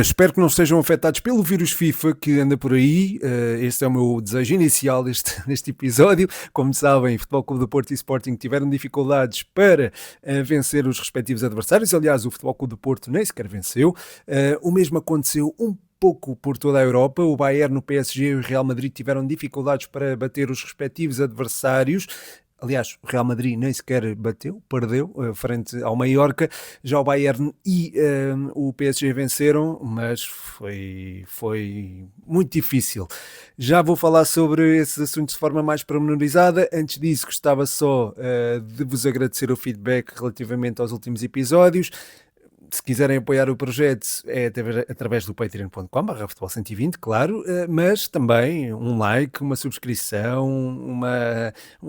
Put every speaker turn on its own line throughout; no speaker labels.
Espero que não estejam afetados pelo vírus FIFA que anda por aí. Este é o meu desejo inicial neste episódio. Como sabem, Futebol Clube do Porto e Sporting tiveram dificuldades para vencer os respectivos adversários. Aliás, o Futebol Clube do Porto nem sequer venceu. O mesmo aconteceu pouco por toda a Europa. O Bayern, o PSG e o Real Madrid tiveram dificuldades para bater os respectivos adversários. Aliás, o Real Madrid nem sequer bateu, perdeu frente ao Mallorca. Já o Bayern e o PSG venceram, mas foi muito difícil. Já vou falar sobre esses assuntos de forma mais pormenorizada. Antes disso, gostava só de vos agradecer o feedback relativamente aos últimos episódios. Se quiserem apoiar o projeto é através do patreon.com/futebol120, claro, mas também um like, uma subscrição, um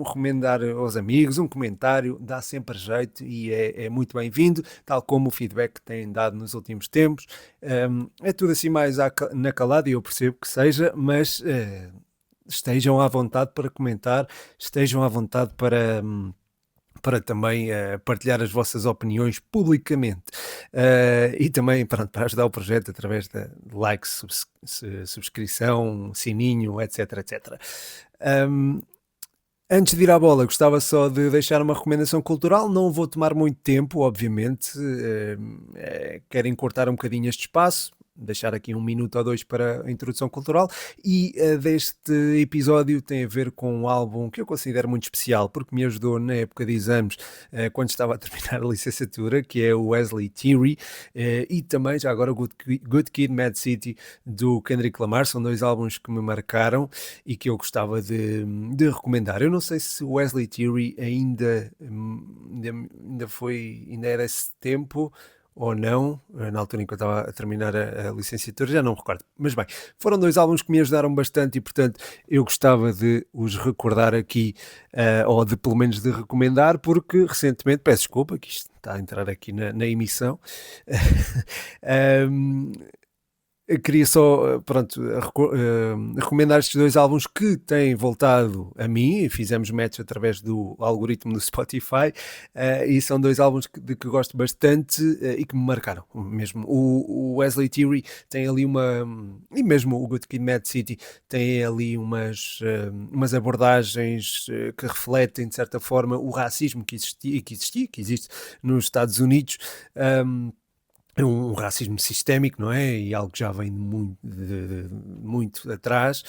recomendar aos amigos, um comentário, dá sempre jeito e é muito bem-vindo, tal como o feedback que têm dado nos últimos tempos. É tudo assim mais na calada e eu percebo que seja, mas estejam à vontade para comentar, estejam à vontade para também partilhar as vossas opiniões publicamente e também para ajudar o projeto através de like, subscrição, sininho, etc, etc. Antes de ir à bola, gostava só de deixar uma recomendação cultural. Não vou tomar muito tempo, obviamente. Querem cortar um bocadinho este espaço, deixar aqui 1 minuto ou 2 para a introdução cultural, e deste episódio tem a ver com um álbum que eu considero muito especial, porque me ajudou na época de exames, quando estava a terminar a licenciatura, que é o Wesley Theory, e também, já agora, o Good Kid, Mad City, do Kendrick Lamar. São 2 álbuns que me marcaram e que eu gostava de recomendar. Eu não sei se o Wesley Theory ainda era esse tempo ou não, na altura em que eu estava a terminar a licenciatura, já não me recordo. Mas bem, foram 2 álbuns que me ajudaram bastante e, portanto, eu gostava de os recordar aqui, ou de pelo menos de recomendar, porque recentemente, peço desculpa, que isto está a entrar aqui na emissão, eu queria só, recomendar estes 2 álbuns que têm voltado a mim. Fizemos match através do algoritmo do Spotify, e são 2 álbuns de que gosto bastante e que me marcaram mesmo. O Wesley Theory tem ali e mesmo o Good Kid, Mad City tem ali umas abordagens que refletem de certa forma o racismo que existe nos Estados Unidos. É um racismo sistémico, não é? E algo que já vem de muito atrás.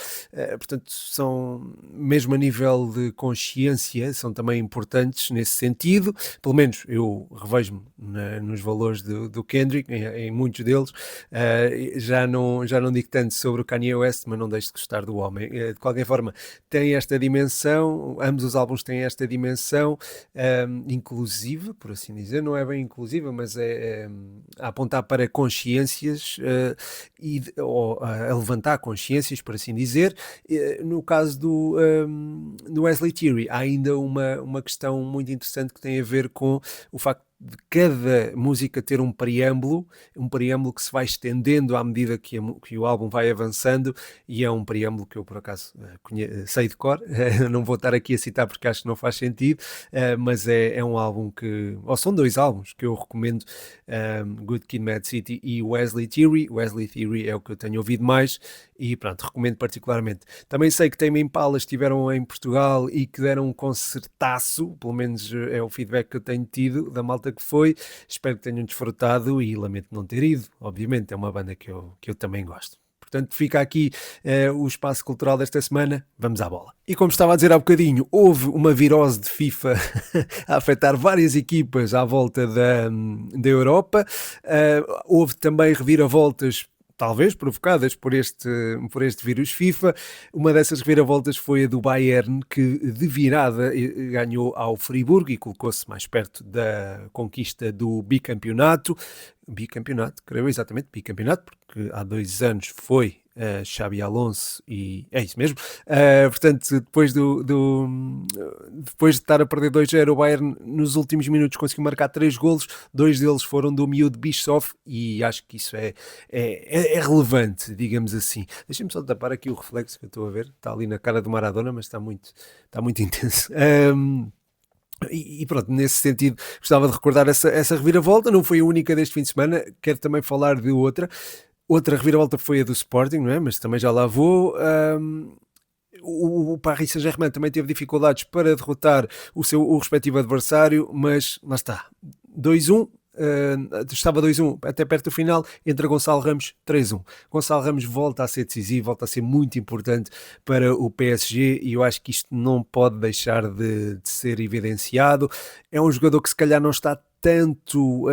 Portanto, são, mesmo a nível de consciência, são também importantes nesse sentido. Pelo menos eu revejo-me nos valores do Kendrick, em muitos deles. Já não digo tanto sobre o Kanye West, mas não deixo de gostar do homem. De qualquer forma, tem esta dimensão, ambos os álbuns têm esta dimensão inclusiva, por assim dizer. Não é bem inclusiva, mas a apontar para consciências ou a levantar consciências, por assim dizer. No caso do Wesley Theory, há ainda uma questão muito interessante que tem a ver com o facto de cada música ter um preâmbulo que se vai estendendo à medida que o álbum vai avançando, e é um preâmbulo que eu por acaso sei de cor. Não vou estar aqui a citar porque acho que não faz sentido, mas é um álbum ou são 2 álbuns que eu recomendo, Good Kid, Mad City e Wesley Theory. Wesley Theory é o que eu tenho ouvido mais e pronto, recomendo particularmente. Também sei que Tame Impala estiveram em Portugal e que deram um concertaço, pelo menos é o feedback que eu tenho tido da malta que foi. Espero que tenham desfrutado e lamento não ter ido. Obviamente é uma banda que eu também gosto. Portanto, fica aqui o espaço cultural desta semana. Vamos à bola. E como estava a dizer há bocadinho, houve uma virose de FIFA a afetar várias equipas à volta da Europa. Houve também reviravoltas, talvez provocadas por este vírus FIFA. Uma dessas reviravoltas foi a do Bayern, que de virada ganhou ao Friburgo e colocou-se mais perto da conquista do bicampeonato, creio exatamente, bicampeonato, porque há 2 anos foi Xabi Alonso e é isso mesmo. Portanto, depois de estar a perder 2-0, o Bayern nos últimos minutos conseguiu marcar 3 golos, 2 deles foram do miúdo Bischoff, e acho que isso é relevante, digamos assim. Deixem-me só tapar aqui o reflexo que eu estou a ver, está ali na cara do Maradona, mas está muito intenso. E pronto, nesse sentido gostava de recordar essa reviravolta. Não foi a única deste fim de semana, quero também falar de outra. Outra reviravolta foi a do Sporting, não é? Mas também já lá vou. O Paris Saint-Germain também teve dificuldades para derrotar o respectivo adversário, mas lá está, 2-1. Estava 2-1 até perto do final, entra Gonçalo Ramos 3-1. Gonçalo Ramos volta a ser decisivo, volta a ser muito importante para o PSG e eu acho que isto não pode deixar de ser evidenciado. É um jogador que se calhar não está tanto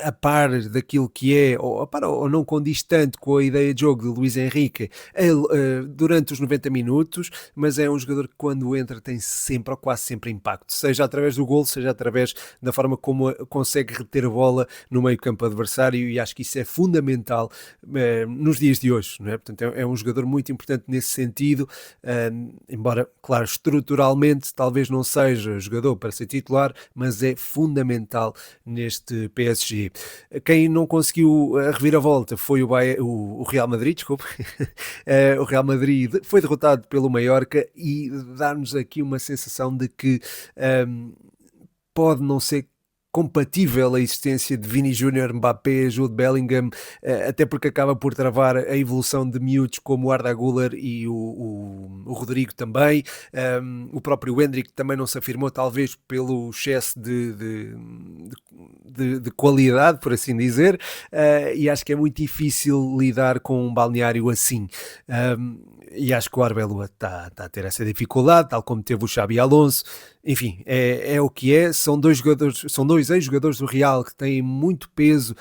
a par daquilo que é, ou não condiz tanto com a ideia de jogo de Luís Henrique durante os 90 minutos, mas é um jogador que quando entra tem sempre ou quase sempre impacto, seja através do gol, seja através da forma como consegue reter a bola no meio campo adversário e acho que isso é fundamental nos dias de hoje, não é? Portanto é um jogador muito importante nesse sentido, embora, claro, estruturalmente talvez não seja jogador para ser titular, mas é fundamental neste PSG. Quem não conseguiu a reviravolta foi o Real Madrid, desculpa. O Real Madrid foi derrotado pelo Mallorca e dá-nos aqui uma sensação de que pode não ser compatível a existência de Vini Júnior, Mbappé, Jude Bellingham, até porque acaba por travar a evolução de miúdos como o Arda Güler e o Rodrigo também. O próprio Endrick também não se afirmou, talvez pelo excesso de qualidade, por assim dizer, e acho que é muito difícil lidar com um balneário assim. E acho que o Arbeloa está a ter essa dificuldade, tal como teve o Xabi Alonso. Enfim, é o que é. São dois jogadores, são dois ex-jogadores do Real que têm muito peso,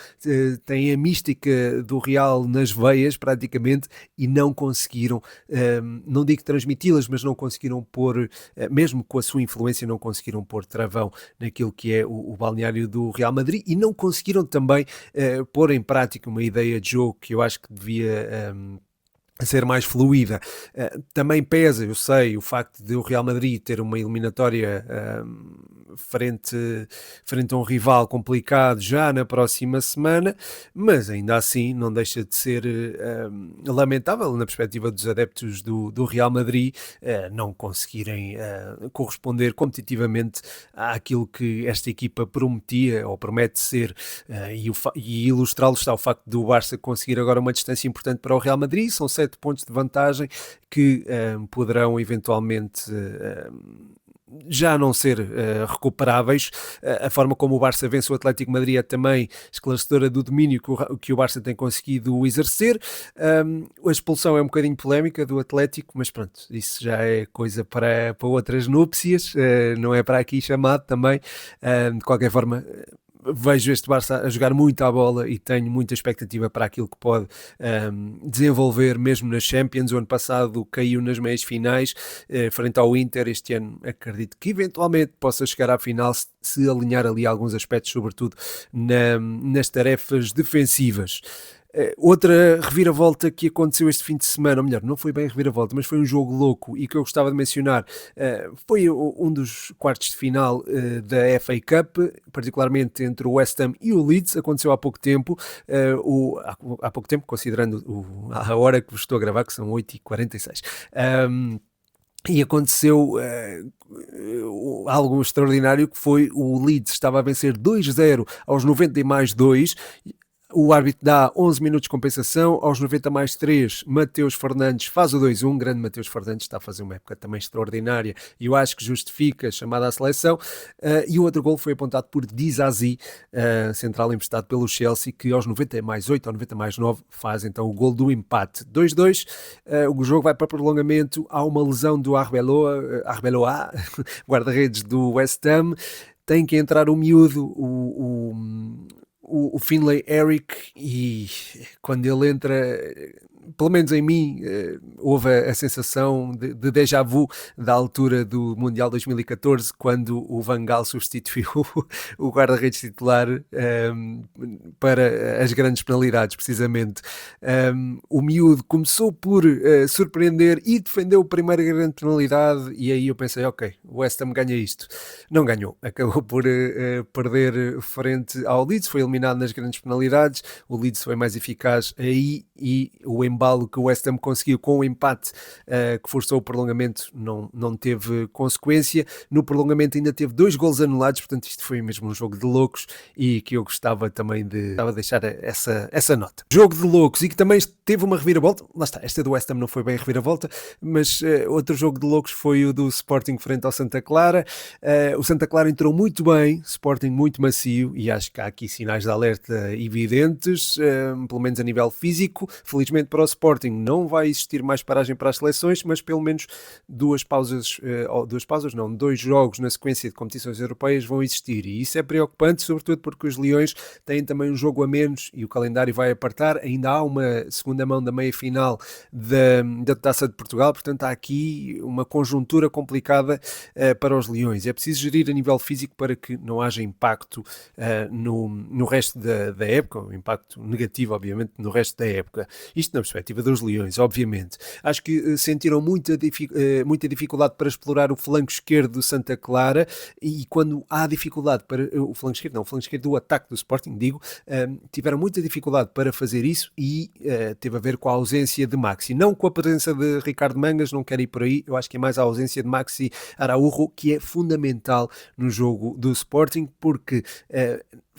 têm a mística do Real nas veias, praticamente, e não conseguiram, não digo transmiti-las, mas não conseguiram pôr, mesmo com a sua influência, não conseguiram pôr travão naquilo que é o balneário do Real Madrid e não conseguiram também pôr em prática uma ideia de jogo que eu acho que devia a ser mais fluida. Também pesa, eu sei, o facto de o Real Madrid ter uma eliminatória frente a um rival complicado já na próxima semana, mas ainda assim não deixa de ser lamentável na perspectiva dos adeptos do Real Madrid não conseguirem corresponder competitivamente àquilo que esta equipa prometia ou promete ser e ilustrá-lo está o facto do Barça conseguir agora uma distância importante para o Real Madrid, são 7 pontos de vantagem que poderão eventualmente já não ser recuperáveis. A forma como o Barça vence o Atlético Madrid é também esclarecedora do domínio que o Barça tem conseguido exercer. A expulsão é um bocadinho polémica do Atlético, mas pronto, isso já é coisa para outras núpcias, não é para aqui chamado também. De qualquer forma, vejo este Barça a jogar muito à bola e tenho muita expectativa para aquilo que pode desenvolver mesmo nas Champions. O ano passado caiu nas meias finais frente ao Inter. Este ano acredito que eventualmente possa chegar à final se alinhar ali alguns aspectos, sobretudo nas tarefas defensivas. Outra reviravolta que aconteceu este fim de semana, ou melhor, não foi bem reviravolta, mas foi um jogo louco e que eu gostava de mencionar, foi um dos quartos de final da FA Cup, particularmente entre o West Ham e o Leeds, aconteceu há pouco tempo, há pouco tempo, considerando a hora que vos estou a gravar, que são 8h46. E aconteceu algo extraordinário, que foi o Leeds estava a vencer 2-0 aos 90 mais 2. O árbitro dá 11 minutos de compensação, aos 90 mais 3, Mateus Fernandes faz o 2-1, grande Mateus Fernandes está a fazer uma época também extraordinária e eu acho que justifica a chamada à seleção, e o outro gol foi apontado por Dizazi, central emprestado pelo Chelsea, que aos 90 mais 8 ou 90 mais 9 faz então o gol do empate. 2-2, o jogo vai para prolongamento, há uma lesão do Arbeloa, guarda-redes do West Ham, tem que entrar o miúdo, o Finlay Eric, e quando ele entra, pelo menos em mim, houve a sensação de déjà vu da altura do Mundial 2014, quando o Van Gaal substituiu o guarda-redes titular para as grandes penalidades, precisamente. O miúdo começou por surpreender e defendeu a primeira grande penalidade, e aí eu pensei, ok, o West Ham ganha isto. Não ganhou, acabou por perder frente ao Leeds, foi eliminado nas grandes penalidades, o Leeds foi mais eficaz aí e o embalo que o West Ham conseguiu com o empate que forçou o prolongamento não teve consequência. No prolongamento ainda teve 2 golos anulados, portanto isto foi mesmo um jogo de loucos e que eu gostava também de deixar essa nota. Jogo de loucos e que também teve uma reviravolta, lá está, esta do West Ham não foi bem a reviravolta, mas outro jogo de loucos foi o do Sporting frente ao Santa Clara. O Santa Clara entrou muito bem, Sporting muito macio, e acho que há aqui sinais de alerta evidentes, pelo menos a nível físico. Felizmente para o Sporting não vai existir mais paragem para as seleções, mas pelo menos 2 jogos na sequência de competições europeias vão existir, e isso é preocupante, sobretudo porque os Leões têm também um jogo a menos e o calendário vai apertar. Ainda há uma segunda mão da meia-final da Taça de Portugal, portanto há aqui uma conjuntura complicada para os Leões. É preciso gerir a nível físico para que não haja impacto no resto da época, um impacto negativo, obviamente, no resto da época. Isto na perspectiva dos Leões, obviamente. Acho que sentiram muita dificuldade para explorar o flanco esquerdo do Santa Clara, e quando há dificuldade para o flanco esquerdo do ataque do Sporting, tiveram muita dificuldade para fazer isso, e teve a ver com a ausência de Maxi, não com a presença de Ricardo Mangas, não quero ir por aí. Eu acho que é mais a ausência de Maxi Araújo que é fundamental no jogo do Sporting, porque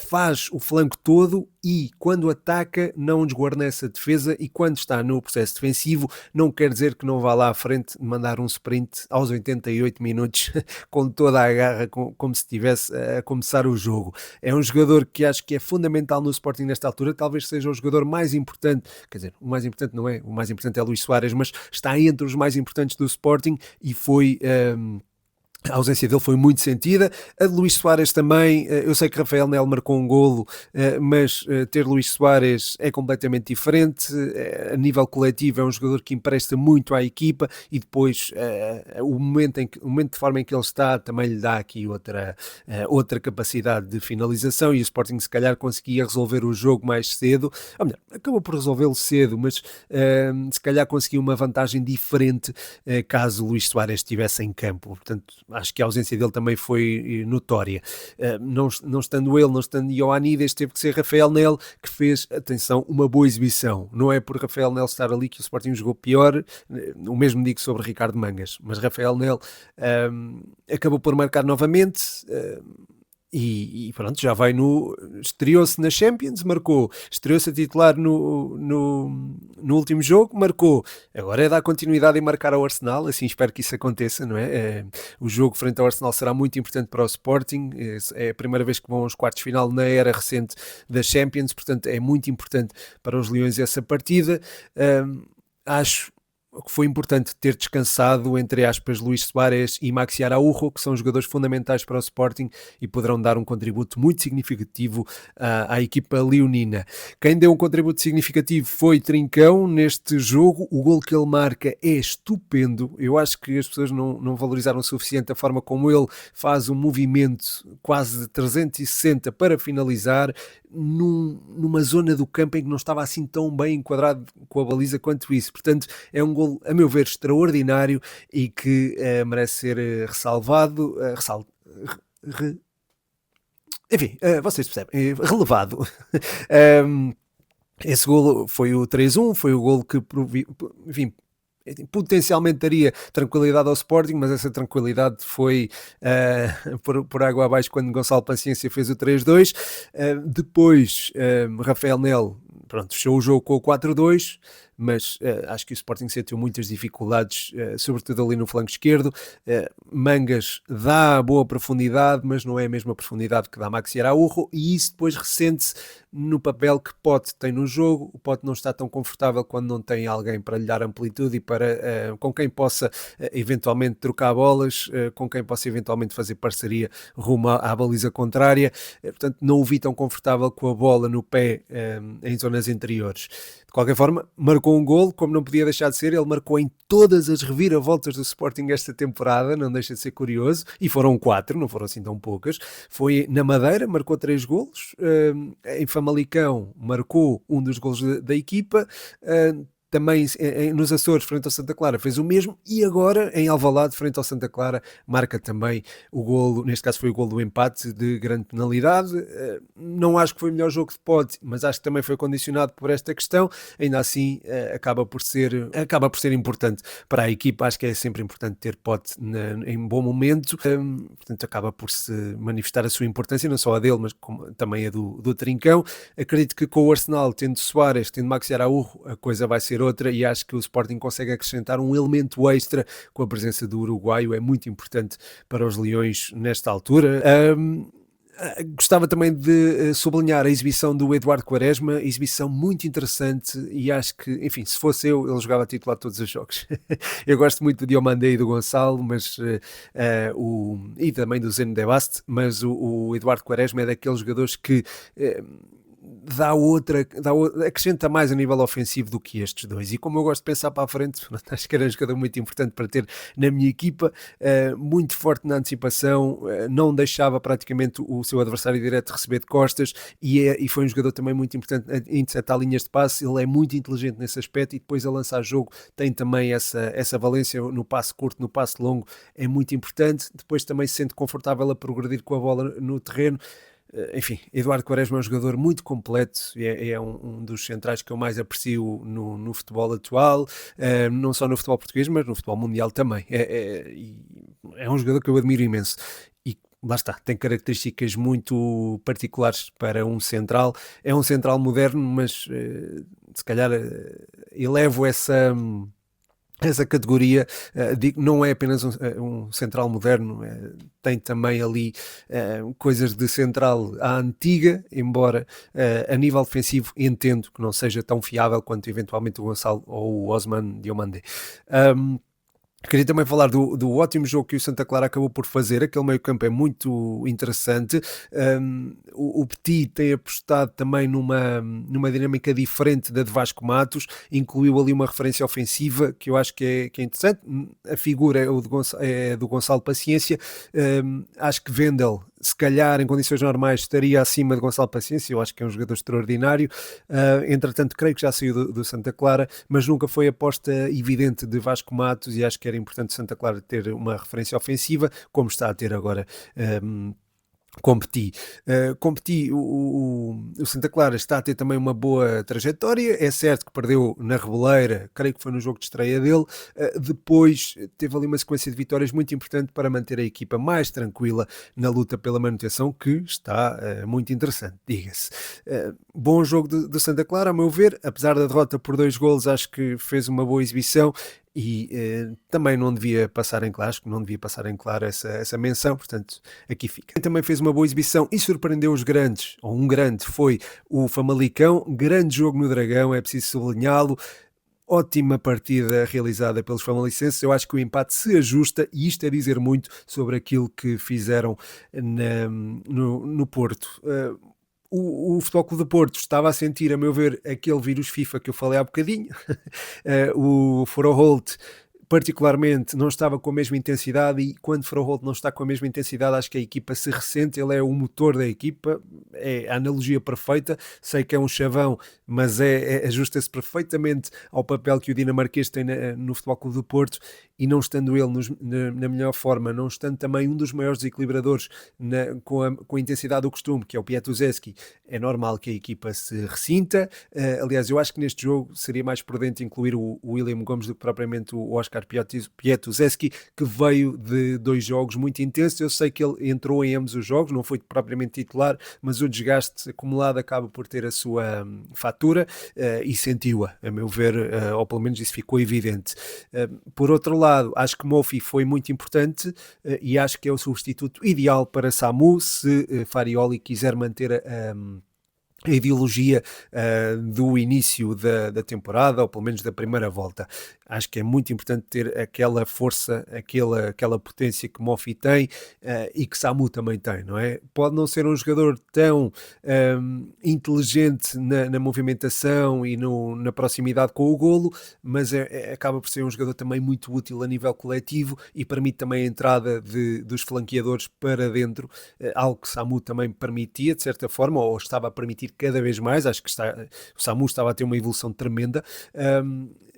faz o flanco todo e quando ataca não desguarnece a defesa, e quando está no processo defensivo não quer dizer que não vá lá à frente mandar um sprint aos 88 minutos com toda a garra, como se estivesse a começar o jogo. É um jogador que acho que é fundamental no Sporting nesta altura, talvez seja o jogador mais importante, quer dizer, o mais importante não é, o mais importante é Luís Soares, mas está entre os mais importantes do Sporting, e foi... a ausência dele foi muito sentida. A de Luís Soares também. Eu sei que Rafael Melo marcou um golo, mas ter Luís Soares é completamente diferente. A nível coletivo é um jogador que empresta muito à equipa, e depois o momento de forma em que ele está também lhe dá aqui outra capacidade de finalização, e o Sporting se calhar conseguia resolver o jogo mais cedo. Ou melhor, acabou por resolvê-lo cedo, mas se calhar conseguia uma vantagem diferente caso Luís Soares estivesse em campo. Portanto, acho que a ausência dele também foi notória. Não estando ele, não estando Ioannidis, teve que ser Rafael Nel, que fez, atenção, uma boa exibição. Não é por Rafael Nel estar ali que o Sporting jogou pior, o mesmo digo sobre Ricardo Mangas, mas Rafael Nel acabou por marcar novamente. E pronto, já vai estreou-se na Champions, estreou-se a titular no último jogo, marcou. Agora é dar continuidade e marcar ao Arsenal, assim espero que isso aconteça, não é? O jogo frente ao Arsenal será muito importante para o Sporting, é a primeira vez que vão aos quartos de final na era recente da Champions, portanto é muito importante para os Leões essa partida. Acho que foi importante ter descansado, entre aspas, Luís Soares e Maxi Araújo, que são jogadores fundamentais para o Sporting e poderão dar um contributo muito significativo à equipa leonina. Quem deu um contributo significativo foi Trincão neste jogo. O gol que ele marca é estupendo. Eu acho que as pessoas não valorizaram o suficiente a forma como ele faz um movimento quase de 360 para finalizar numa zona do campo em que não estava assim tão bem enquadrado com a baliza quanto isso. Portanto, é um gol, a meu ver, extraordinário e que merece ser ressalvado, enfim, vocês percebem, relevado. Esse golo foi o 3-1, foi o golo que, enfim, potencialmente daria tranquilidade ao Sporting, mas essa tranquilidade foi por água abaixo quando Gonçalo Paciência fez o 3-2. Depois Rafael Nel, pronto, fechou o jogo com o 4-2, mas acho que o Sporting sentiu muitas dificuldades, sobretudo ali no flanco esquerdo. Mangas dá boa profundidade, mas não é a mesma profundidade que dá Maxi Araújo, e isso depois ressente-se no papel que Pote tem no jogo. O Pote não está tão confortável quando não tem alguém para lhe dar amplitude e para, com quem possa eventualmente trocar bolas, com quem possa eventualmente fazer parceria rumo à baliza contrária. Portanto, não o vi tão confortável com a bola no pé em zonas interiores. De qualquer forma, marcou um golo, como não podia deixar de ser. Ele marcou em todas as reviravoltas do Sporting esta temporada, não deixa de ser curioso, e foram 4, não foram assim tão poucas. Foi na Madeira, marcou 3 golos, em Famalicão marcou um dos golos da equipa, também nos Açores, frente ao Santa Clara, fez o mesmo, e agora em Alvalade, frente ao Santa Clara, marca também o golo, neste caso foi o golo do empate de grande penalidade. Não acho que foi o melhor jogo de Pote, mas acho que também foi condicionado por esta questão. Ainda assim, acaba por ser importante para a equipa. Acho que é sempre importante ter Pote em bom momento, portanto acaba por se manifestar a sua importância, não só a dele, mas também a do Trincão. Acredito que com o Arsenal, tendo Soares, tendo Maxi Araújo, a coisa vai ser outra, e acho que o Sporting consegue acrescentar um elemento extra com a presença do uruguaio. É muito importante para os Leões nesta altura. Gostava também de sublinhar a exibição do Eduardo Quaresma, exibição muito interessante, e acho que, enfim, se fosse eu, ele jogava titular todos os jogos. Eu gosto muito do Diomandé e do Gonçalo, e também do Zeno de Baste, mas o Eduardo Quaresma é daqueles jogadores que acrescenta mais a nível ofensivo do que estes dois, e como eu gosto de pensar para a frente, acho que era um jogador muito importante para ter na minha equipa, muito forte na antecipação, não deixava praticamente o seu adversário direto receber de costas, e foi um jogador também muito importante em interceptar linhas de passe. Ele é muito inteligente nesse aspecto, e depois a lançar jogo tem também essa valência no passe curto, no passe longo, é muito importante. Depois também se sente confortável a progredir com a bola no terreno. Enfim, Eduardo Quaresma é um jogador muito completo, e é um dos centrais que eu mais aprecio no futebol atual, não só no futebol português, mas no futebol mundial também. É um jogador que eu admiro imenso, e lá está, tem características muito particulares para um central. É um central moderno, mas se calhar elevo essa categoria. Não é apenas um central moderno, tem também ali coisas de central à antiga, embora a nível defensivo entendo que não seja tão fiável quanto eventualmente o Gonçalo ou o Osman Diomandé. Queria também falar do ótimo jogo que o Santa Clara acabou por fazer. Aquele meio-campo é muito interessante. O Petit tem apostado também numa dinâmica diferente da de Vasco Matos, incluiu ali uma referência ofensiva que eu acho que é interessante. A figura é do Gonçalo Paciência. Acho que Vendel, se calhar em condições normais, estaria acima de Gonçalo Paciência. Eu acho que é um jogador extraordinário. Entretanto, creio que já saiu do Santa Clara, mas nunca foi aposta evidente de Vasco Matos, e acho que era importante Santa Clara ter uma referência ofensiva, como está a ter agora Competi. O Santa Clara está a ter também uma boa trajetória. É certo que perdeu na Rebeleira, creio que foi no jogo de estreia dele. Depois teve ali uma sequência de vitórias muito importante para manter a equipa mais tranquila na luta pela manutenção, que está muito interessante, diga-se. Bom jogo de Santa Clara, a meu ver. Apesar da derrota por 2 golos, acho que fez uma boa exibição, e também não devia passar em claro, acho que não devia passar em claro essa menção, portanto aqui fica. Quem também fez uma boa exibição e surpreendeu os grandes, ou um grande, foi o Famalicão. Grande jogo no Dragão, é preciso sublinhá-lo. Ótima partida realizada pelos famalicenses. Eu acho que o empate se ajusta, e isto é dizer muito sobre aquilo que fizeram no Porto. O Futebol Clube do Porto estava a sentir, a meu ver, aquele vírus FIFA que eu falei há bocadinho. O Foroholt particularmente não estava com a mesma intensidade, e quando Froholt não está com a mesma intensidade, acho que a equipa se ressente. Ele é o motor da equipa, é a analogia perfeita. Sei que é um chavão, mas ajusta-se perfeitamente ao papel que o dinamarquês tem no Futebol Clube do Porto, e não estando ele na melhor forma, não estando também um dos maiores desequilibradores com a intensidade do costume, que é o Piatuszewski, é normal que a equipa se ressinta. Aliás, eu acho que neste jogo seria mais prudente incluir o William Gomes do que propriamente o Oscar Piatuszewski, que veio de 2 jogos muito intensos. Eu sei que ele entrou em ambos os jogos, não foi propriamente titular, mas o desgaste acumulado acaba por ter a sua fatura, e sentiu-a, a meu ver, ou pelo menos isso ficou evidente. Por outro lado, acho que Mofi foi muito importante, e acho que é o substituto ideal para Samu, se Farioli quiser manter a ideologia do início da temporada, ou pelo menos da primeira volta. Acho que é muito importante ter aquela força, aquela potência que Mofi tem, e que Samu também tem, não é? Pode não ser um jogador tão inteligente na movimentação e na proximidade com o golo, mas acaba por ser um jogador também muito útil a nível coletivo, e permite também a entrada dos flanqueadores para dentro, algo que Samu também permitia, de certa forma, ou estava a permitir investir cada vez mais, acho que o Samu estava a ter uma evolução tremenda,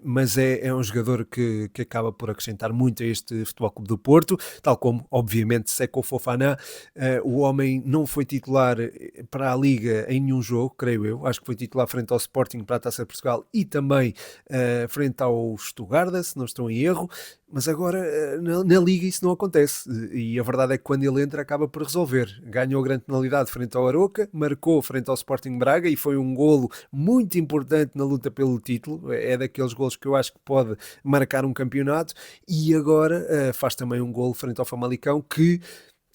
mas é um jogador que acaba por acrescentar muito a este Futebol Clube do Porto, tal como, obviamente, Seko Fofana. O homem não foi titular para a Liga em nenhum jogo, creio eu. Acho que foi titular frente ao Sporting para a Taça de Portugal e também frente ao Stuttgart, se não estou em erro. Mas agora na Liga isso não acontece, e a verdade é que quando ele entra acaba por resolver. Ganhou grande penalidade frente ao Aroca, marcou frente ao Sporting Braga e foi um golo muito importante na luta pelo título. É daqueles golos que eu acho que pode marcar um campeonato. E agora faz também um golo frente ao Famalicão que,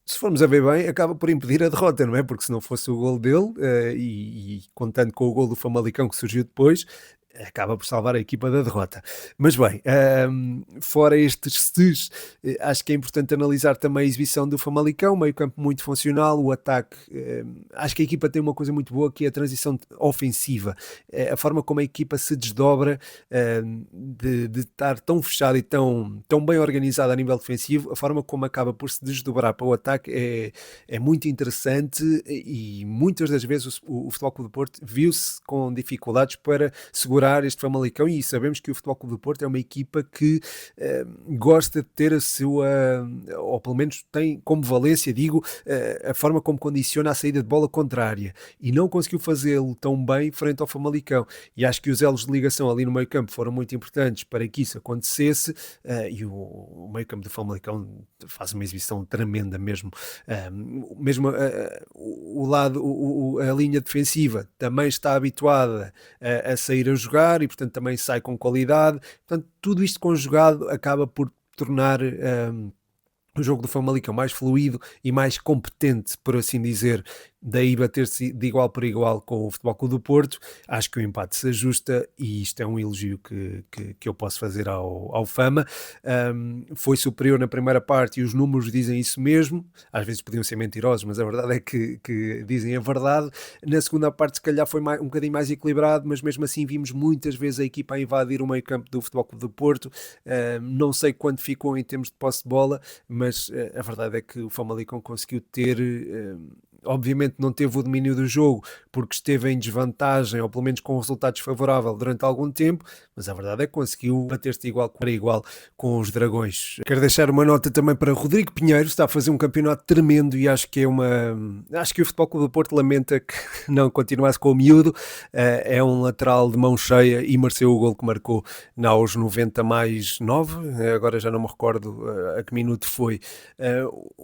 se formos a ver bem, acaba por impedir a derrota, não é? Porque se não fosse o gol dele, e contando com o gol do Famalicão que surgiu depois, acaba por salvar a equipa da derrota. Mas bem, fora estes ses, acho que é importante analisar também a exibição do Famalicão, meio campo muito funcional, o ataque, acho que a equipa tem uma coisa muito boa que é a transição ofensiva, a forma como a equipa se desdobra, de estar tão fechada e tão bem organizada a nível defensivo, a forma como acaba por se desdobrar para o ataque é muito interessante, e muitas das vezes o Futebol Clube do Porto viu-se com dificuldades para segurar este Famalicão, e sabemos que o Futebol Clube do Porto é uma equipa que gosta de ter a sua, ou pelo menos tem como valência, digo, a forma como condiciona a saída de bola contrária, e não conseguiu fazê-lo tão bem frente ao Famalicão, e acho que os elos de ligação ali no meio campo foram muito importantes para que isso acontecesse, e o meio campo do Famalicão faz uma exibição tremenda mesmo, mesmo o lado, a linha defensiva também está habituada a sair a jogar, e portanto também sai com qualidade, portanto tudo isto conjugado acaba por tornar o jogo do Famalicão mais fluido e mais competente, por assim dizer. Daí bater-se de igual para igual com o Futebol Clube do Porto. Acho que o empate se ajusta, e isto é um elogio que eu posso fazer ao Fama. Foi superior na primeira parte e os números dizem isso mesmo. Às vezes podiam ser mentirosos, mas a verdade é que dizem a verdade. Na segunda parte se calhar foi um bocadinho mais equilibrado, mas mesmo assim vimos muitas vezes a equipa a invadir o meio campo do Futebol Clube do Porto. Não sei quanto ficou em termos de posse de bola, mas a verdade é que o Famalicão conseguiu ter... obviamente não teve o domínio do jogo porque esteve em desvantagem, ou pelo menos com um resultado desfavorável durante algum tempo, mas a verdade é que conseguiu bater-se de igual para igual com os Dragões. Quero deixar uma nota também para Rodrigo Pinheiro, está a fazer um campeonato tremendo, e acho que o Futebol Clube do Porto lamenta que não continuasse com o miúdo. É um lateral de mão cheia e mereceu o gol que marcou aos 90 mais 9, agora já não me recordo a que minuto foi.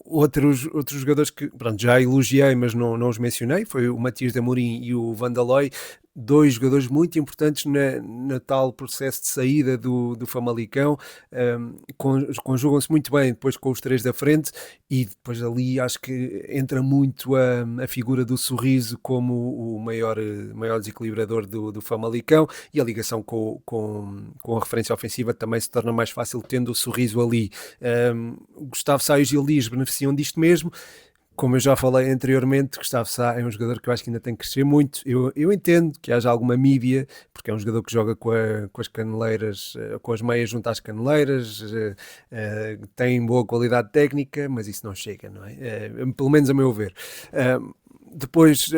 Outros jogadores que, pronto, já elogiei, mas não os mencionei, foi o Matias de Amorim e o Vandalói, dois jogadores muito importantes na tal processo de saída do Famalicão. Conjugam-se muito bem depois com os três da frente, e depois ali acho que entra muito a figura do Sorriso como o maior desequilibrador do Famalicão, e a ligação com a referência ofensiva também se torna mais fácil tendo o Sorriso ali. Gustavo Sá e Gil Dias beneficiam disto mesmo. Como eu já falei anteriormente, Gustavo Sá é um jogador que eu acho que ainda tem que crescer muito. Eu entendo que haja alguma mídia, porque é um jogador que joga com as caneleiras, com as meias junto às caneleiras, tem boa qualidade técnica, mas isso não chega, não é? Pelo menos a meu ver. Depois,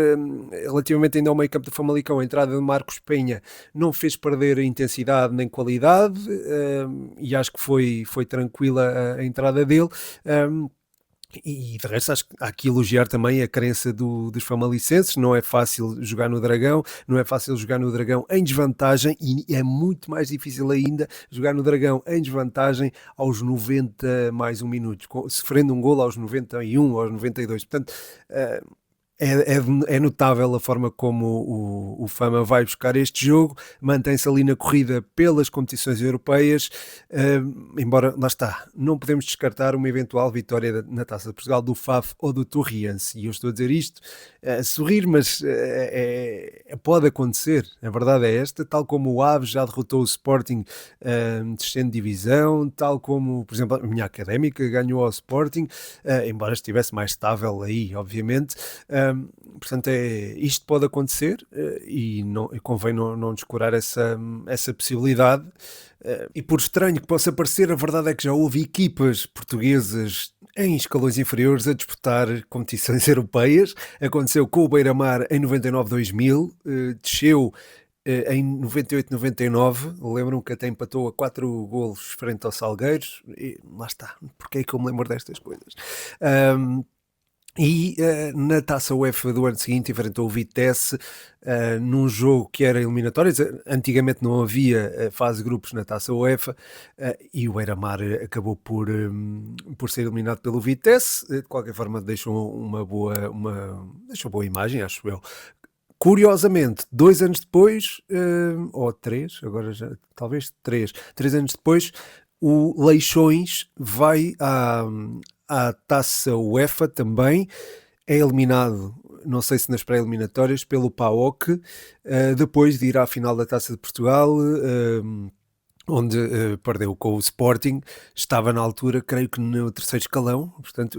relativamente ainda ao meio campo do Famalicão, a entrada de Marcos Penha não fez perder a intensidade nem qualidade, e acho que foi tranquila a entrada dele. E de resto acho que há que elogiar também a crença dos famalicenses. Não é fácil jogar no Dragão, em desvantagem, e é muito mais difícil ainda jogar no Dragão em desvantagem aos 90 mais um minuto, sofrendo um golo aos 91, aos 92, portanto... É notável a forma como o Fama vai buscar este jogo, mantém-se ali na corrida pelas competições europeias, embora, lá está, não podemos descartar uma eventual vitória na Taça de Portugal do FAF ou do Torriense, e eu estou a dizer isto a sorrir, mas pode acontecer, a verdade é esta, tal como o Aves já derrotou o Sporting descendo de divisão, tal como, por exemplo, a minha Académica ganhou ao Sporting, embora estivesse mais estável aí, obviamente. Portanto, isto pode acontecer, e convém não descurar essa possibilidade. E por estranho que possa parecer, a verdade é que já houve equipas portuguesas em escalões inferiores a disputar competições europeias. Aconteceu com o Beira-Mar em 99-2000, desceu em 98-99. Lembram que até empatou a 4 golos frente aos Salgueiros, e lá está, porque é que eu me lembro destas coisas. Na Taça UEFA do ano seguinte enfrentou o Vitesse num jogo que era eliminatório. Antigamente não havia fase de grupos na Taça UEFA, e o Beira-Mar acabou por ser eliminado pelo Vitesse. De qualquer forma deixou deixou boa imagem, acho eu. Curiosamente, 2 anos depois, ou 3, agora já, talvez 3 anos depois, o Leixões vai à Taça UEFA também, é eliminado, não sei se nas pré-eliminatórias, pelo PAOK, depois de ir à final da Taça de Portugal, onde perdeu com o Sporting. Estava na altura, creio que no terceiro escalão, portanto,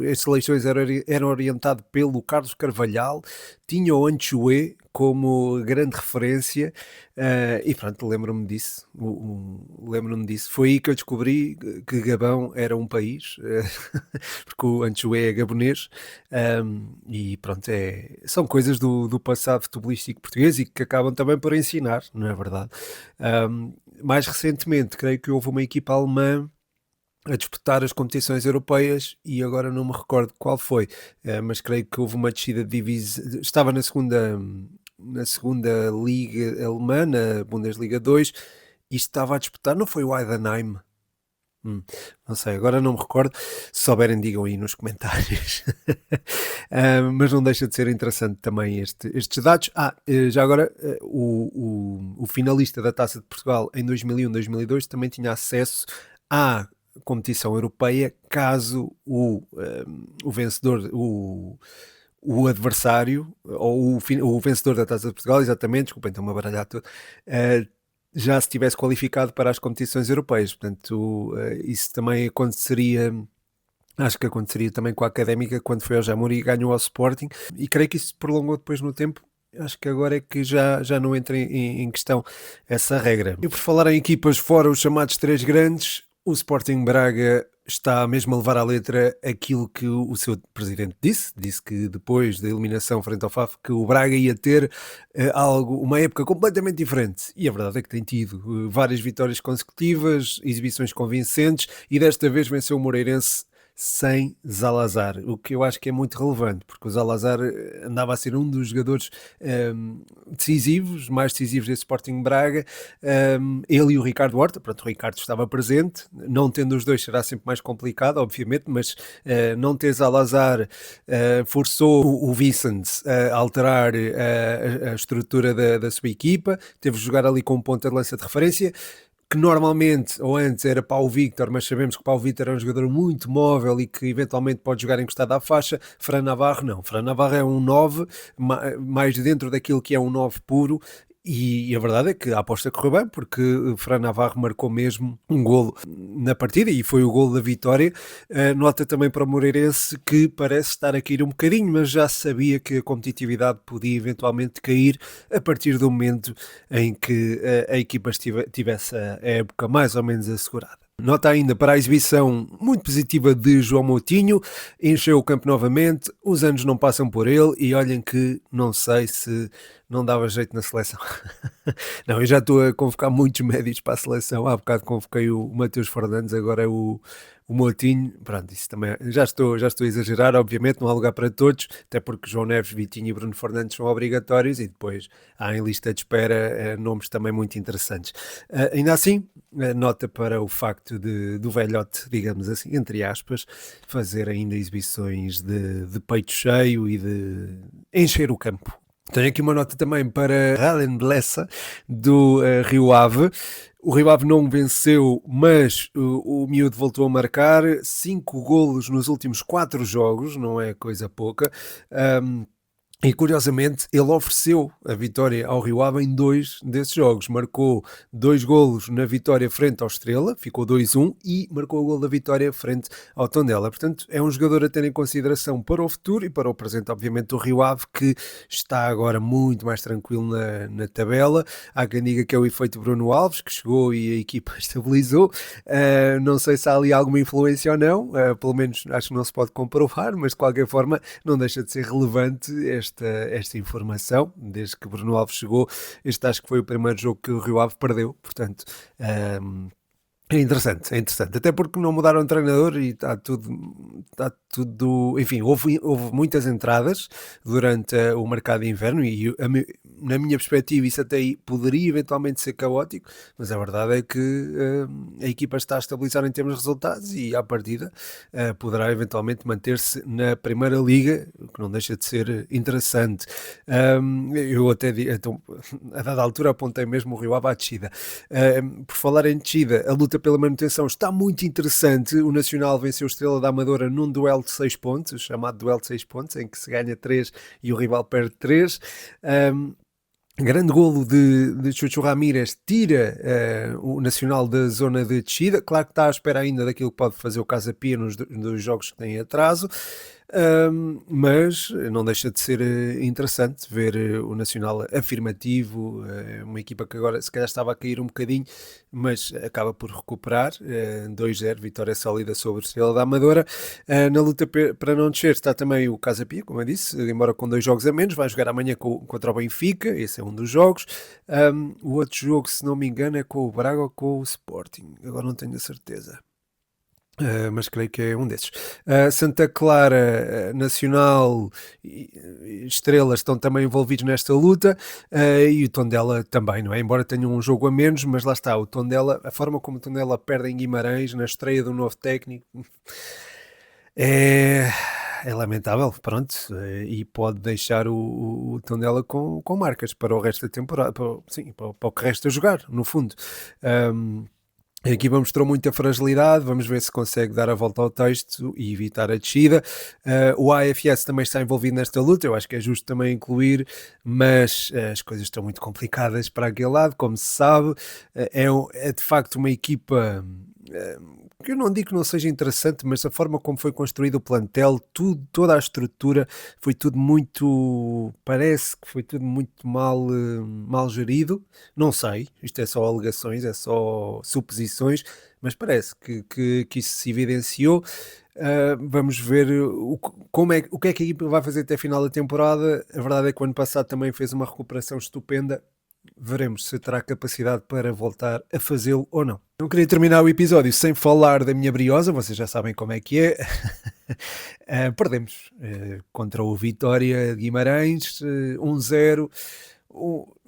estes Leixões eram orientado pelo Carlos Carvalhal, tinha o Anchoé como grande referência, e pronto, lembro-me disso. Lembro-me disso. Foi aí que eu descobri que Gabão era um país, porque o Anchoé é gabonês, e pronto, são coisas do passado futebolístico português e que acabam também por ensinar, não é verdade? Mais recentemente, creio que houve uma equipa alemã a disputar as competições europeias, e agora não me recordo qual foi, mas creio que houve uma descida de divisão. Estava na segunda liga alemã, na Bundesliga 2, e estava a disputar, não foi o Heidenheim? Não sei, agora não me recordo. Se souberem, digam aí nos comentários. Mas não deixa de ser interessante também estes dados. Já agora, o finalista da Taça de Portugal em 2001-2002 também tinha acesso à competição europeia caso o vencedor, o adversário, ou o vencedor da Taça de Portugal, exatamente, desculpem, estou-me a baralhar tudo, já se tivesse qualificado para as competições europeias. Portanto, isso também aconteceria. Acho que aconteceria também com a Académica quando foi ao Jamor e ganhou ao Sporting, e creio que isso se prolongou depois no tempo. Acho que agora é que já não entra em questão essa regra. E por falar em equipas fora os chamados três grandes, o Sporting Braga está mesmo a levar à letra aquilo que o seu presidente disse que depois da eliminação frente ao FAF, que o Braga ia ter uma época completamente diferente, e a verdade é que tem tido várias vitórias consecutivas, exibições convincentes, e desta vez venceu o Moreirense sem Zalazar, o que eu acho que é muito relevante, porque o Zalazar andava a ser um dos jogadores mais decisivos desse Sporting Braga. Ele e o Ricardo Horta, pronto, o Ricardo estava presente, não tendo os dois será sempre mais complicado, obviamente, mas não ter Zalazar forçou o Vicent a alterar a estrutura da sua equipa, teve de jogar ali com um ponta de lança de referência, que normalmente, ou antes, era Paulo Victor, mas sabemos que Paulo Victor é um jogador muito móvel e que eventualmente pode jogar encostado à faixa. Fran Navarro não. Fran Navarro é um 9, mais dentro daquilo que é um 9 puro, e a verdade é que a aposta correu bem, porque Fran Navarro marcou mesmo um golo na partida e foi o golo da vitória. Nota também para o Moreirense, que parece estar a cair um bocadinho, mas já sabia que a competitividade podia eventualmente cair a partir do momento em que a equipa tivesse a época mais ou menos assegurada. Nota ainda para a exibição muito positiva de João Moutinho, encheu o campo novamente, os anos não passam por ele, e olhem que não sei se não dava jeito na seleção. Não, eu já estou a convocar muitos médios para a seleção. Há bocado convoquei o Mateus Fernandes, agora é o Moutinho. Pronto, isso também já estou a exagerar, obviamente, não há lugar para todos, até porque João Neves, Vitinho e Bruno Fernandes são obrigatórios, e depois há em lista de espera nomes também muito interessantes. Ainda assim, nota para o facto do velhote, digamos assim, entre aspas, fazer ainda exibições de peito cheio e de encher o campo. Tenho aqui uma nota também para Ralen Blessa, do Rio Ave. O Rio Ave não venceu, mas o miúdo voltou a marcar 5 golos nos últimos 4 jogos, não é coisa pouca. E curiosamente ele ofereceu a vitória ao Rio Ave em 2 desses jogos, marcou 2 golos na vitória frente ao Estrela, ficou 2-1 e marcou o golo da vitória frente ao Tondela. Portanto, é um jogador a ter em consideração para o futuro e para o presente, obviamente, do Rio Ave, que está agora muito mais tranquilo na tabela. Há quem diga que é o efeito Bruno Alves, que chegou e a equipa estabilizou. Não sei se há ali alguma influência ou não, pelo menos acho que não se pode comprovar, mas de qualquer forma não deixa de ser relevante esta informação, desde que Bruno Alves chegou. Este acho que foi o primeiro jogo que o Rio Ave perdeu, portanto, é interessante, é interessante. Até porque não mudaram de treinador e está tudo, enfim, houve muitas entradas durante o mercado de inverno e na minha perspectiva isso até aí poderia eventualmente ser caótico, mas a verdade é que a equipa está a estabilizar em termos de resultados e à partida poderá eventualmente manter-se na Primeira Liga, o que não deixa de ser interessante. Eu até, então, a dada altura apontei mesmo o Rio Ave à descida. Por falar em descida, a luta pela manutenção está muito interessante. O Nacional venceu o Estrela da Amadora num duelo de 6 pontos, chamado duelo de 6 pontos, em que se ganha 3 e o rival perde 3. Grande golo de Chucho Ramírez tira o Nacional da zona de descida. Claro que está à espera ainda daquilo que pode fazer o Casa Pia nos jogos que têm atraso. Mas não deixa de ser interessante ver o Nacional afirmativo, uma equipa que agora se calhar estava a cair um bocadinho, mas acaba por recuperar, 2-0, vitória sólida sobre o Estrela da Amadora. Na luta para não descer está também o Casa Pia, como eu disse, embora com 2 jogos a menos, vai jogar amanhã contra o Benfica, esse é um dos jogos. O outro jogo, se não me engano, é com o Braga ou com o Sporting, agora não tenho a certeza. Mas creio que é um desses. Santa Clara, Nacional e Estrela estão também envolvidos nesta luta, e o Tondela também, não é? Embora tenham um jogo a menos, mas lá está, o Tondela, a forma como o Tondela perde em Guimarães na estreia do novo técnico é, é lamentável, pronto, e pode deixar o Tondela com marcas para o resto da temporada, sim, para o que resta jogar, no fundo. Um, a equipa mostrou muita fragilidade, vamos ver se consegue dar a volta ao texto e evitar a descida. O AFS também está envolvido nesta luta, eu acho que é justo também incluir, mas as coisas estão muito complicadas para aquele lado, como se sabe. É de facto uma equipa que eu não digo que não seja interessante, mas a forma como foi construído o plantel, tudo, toda a estrutura, foi tudo muito, parece que foi tudo muito mal gerido. Não sei, isto é só alegações, é só suposições, mas parece que isso se evidenciou. Vamos ver o que é que a equipa vai fazer até a final da temporada. A verdade é que o ano passado também fez uma recuperação estupenda. Veremos se terá capacidade para voltar a fazê-lo ou não. Não queria terminar o episódio sem falar da minha briosa, vocês já sabem como é que é. Perdemos contra o Vitória de Guimarães, 1-0.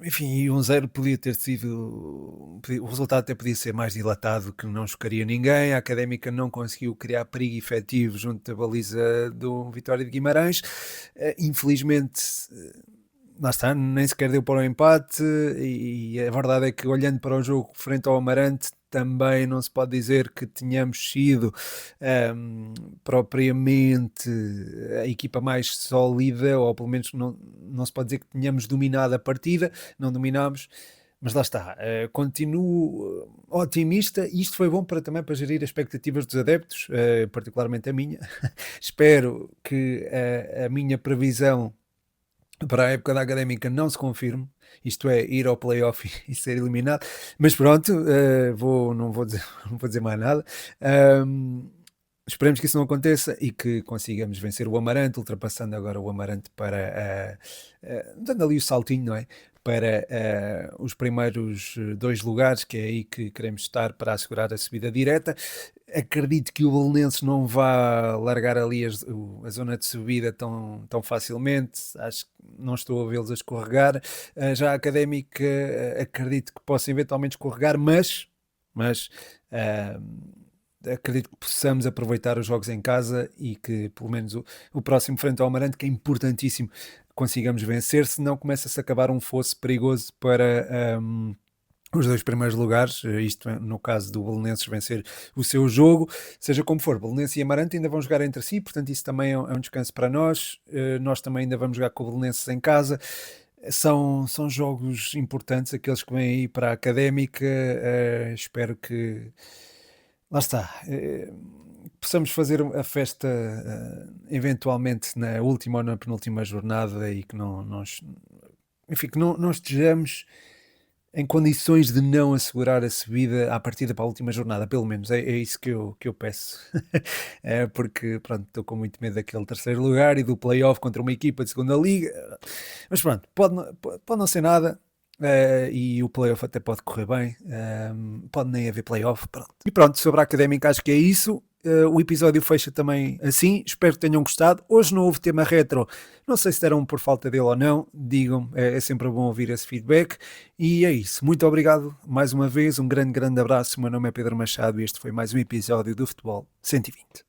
Enfim, 1-0 podia ter sido. O resultado até podia ser mais dilatado, que não chocaria ninguém. A Académica não conseguiu criar perigo efetivo junto da baliza do Vitória de Guimarães. Infelizmente. Lá está, nem sequer deu para o empate, e a verdade é que olhando para o jogo frente ao Amarante também não se pode dizer que tenhamos sido propriamente a equipa mais sólida, ou pelo menos não se pode dizer que tenhamos dominado a partida, não dominámos, mas lá está, continuo otimista e isto foi bom também para gerir as expectativas dos adeptos, particularmente a minha. Espero que a minha previsão para a época da Académica não se confirme, isto é, ir ao playoff e ser eliminado, mas pronto, não vou dizer, não vou dizer mais nada. Esperemos que isso não aconteça e que consigamos vencer o Amarante, ultrapassando agora o Amarante para, dando ali o saltinho, não é? Para os primeiros 2 lugares, que é aí que queremos estar para assegurar a subida direta. Acredito que o Belenenses não vá largar ali a zona de subida tão facilmente, acho que não estou a vê-los a escorregar. Já a Académica acredito que possa eventualmente escorregar, mas acredito que possamos aproveitar os jogos em casa e que pelo menos o próximo frente ao Amarante, que é importantíssimo, consigamos vencer, senão começa-se a acabar um fosso perigoso para os 2 primeiros lugares, isto no caso do Belenenses vencer o seu jogo, seja como for, Belenenses e Amarante ainda vão jogar entre si, portanto isso também é um descanso para nós, nós também ainda vamos jogar com o Belenenses em casa, são jogos importantes, aqueles que vêm aí para a Académica, espero que, lá está, possamos fazer a festa eventualmente na última ou na penúltima jornada e que enfim, que não estejamos em condições de não assegurar a subida à partida para a última jornada, pelo menos, é isso que eu peço. Porque, pronto, estou com muito medo daquele terceiro lugar e do play-off contra uma equipa de segunda liga, mas pronto, pode não ser nada, e o play-off até pode correr bem, pode nem haver play-off, pronto. E pronto, sobre a Académica acho que é isso. O episódio fecha também assim, espero que tenham gostado. Hoje não houve tema retro, não sei se deram por falta dele ou não, digam, é sempre bom ouvir esse feedback. E é isso, muito obrigado mais uma vez, um grande abraço. O meu nome é Pedro Machado e este foi mais um episódio do Futebol 120.